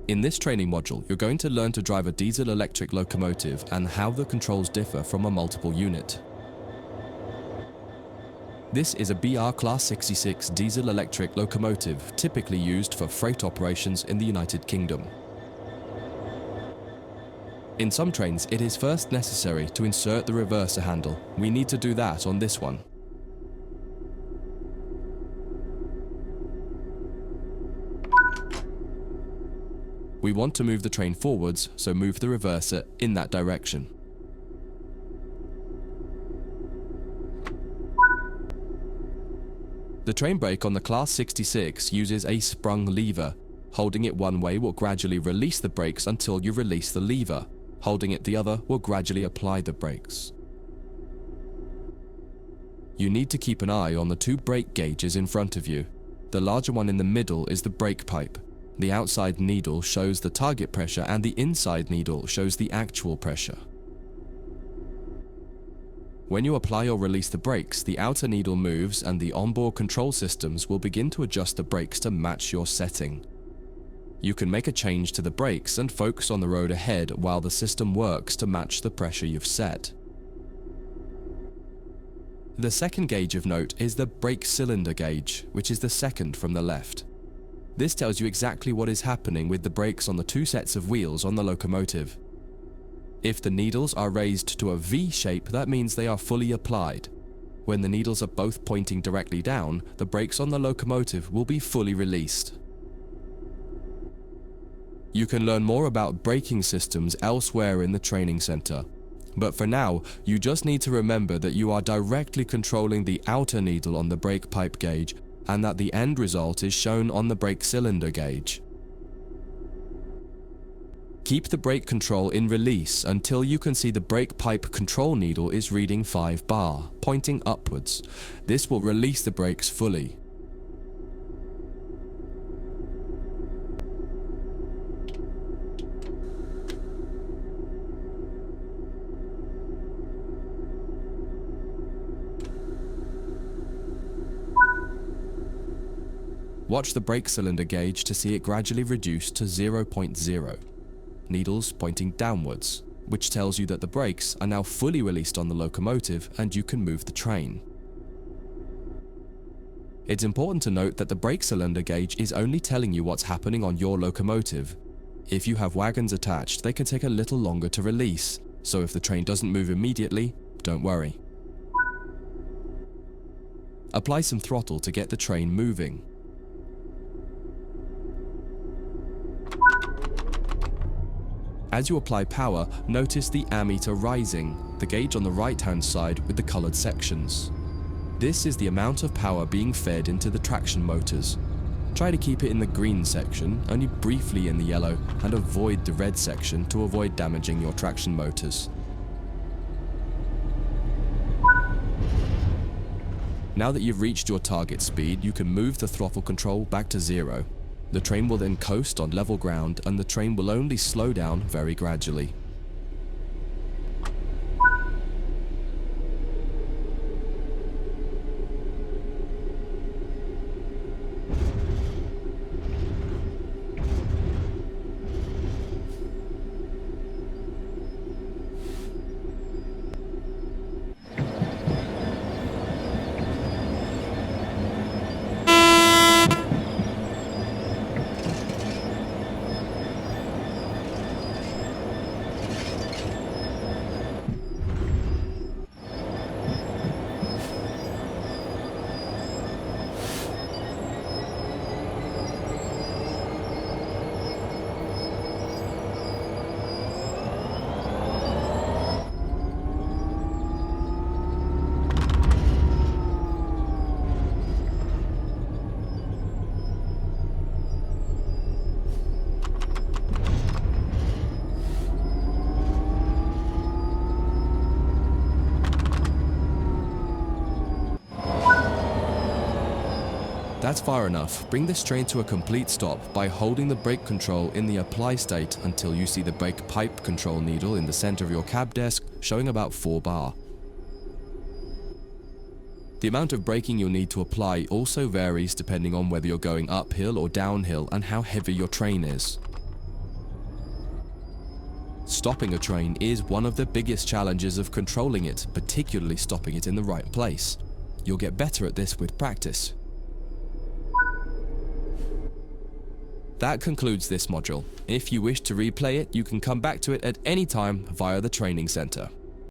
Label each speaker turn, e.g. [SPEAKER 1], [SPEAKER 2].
[SPEAKER 1] In this training module, you're going to learn to drive a diesel-electric locomotive and how the controls differ from a multiple unit. This is a BR Class 66 diesel-electric locomotive typically used for freight operations in the United Kingdom. In some trains, it is first necessary to insert the reverser handle. We need to do that on this one. We want to move the train forwards, so move the reverser in that direction. The train brake on the Class 66 uses a sprung lever. Holding it one way will gradually release the brakes until you release the lever. Holding it the other will gradually apply the brakes. You need to keep an eye on the two brake gauges in front of you. The larger one in the middle is the brake pipe. The outside needle shows the target pressure and the inside needle shows the actual pressure. When you apply or release the brakes, the outer needle moves and the onboard control systems will begin to adjust the brakes to match your setting. You can make a change to the brakes and focus on the road ahead while the system works to match the pressure you've set. The second gauge of note is the brake cylinder gauge, which is the second from the left. This tells you exactly what is happening with the brakes on the two sets of wheels on the locomotive. If the needles are raised to a V shape, that means they are fully applied. When the needles are both pointing directly down, the brakes on the locomotive will be fully released. You can learn more about braking systems elsewhere in the training center. But for now, you just need to remember that you are directly controlling the outer needle on the brake pipe gauge and that the end result is shown on the brake cylinder gauge. Keep the brake control in release until you can see the brake pipe control needle is reading 5 bar, pointing upwards. This will release the brakes fully. Watch the brake cylinder gauge to see it gradually reduce to 0.0. Needles pointing downwards, which tells you that the brakes are now fully released on the locomotive and you can move the train. It's important to note that the brake cylinder gauge is only telling you what's happening on your locomotive. If you have wagons attached, they can take a little longer to release, so if the train doesn't move immediately, don't worry. Apply some throttle to get the train moving. As you apply power, notice the ammeter rising, the gauge on the right-hand side with the colored sections. This is the amount of power being fed into the traction motors. Try to keep it in the green section, only briefly in the yellow, and avoid the red section to avoid damaging your traction motors. Now that you've reached your target speed, you can move the throttle control back to 0. The train will then coast on level ground and the train will only slow down very gradually. That's far enough. Bring this train to a complete stop by holding the brake control in the apply state until you see the brake pipe control needle in the center of your cab desk showing about 4 bar. The amount of braking you'll need to apply also varies depending on whether you're going uphill or downhill and how heavy your train is. Stopping a train is one of the biggest challenges of controlling it, particularly stopping it in the right place. You'll get better at this with practice. That concludes this module. If you wish to replay it, you can come back to it at any time via the training center.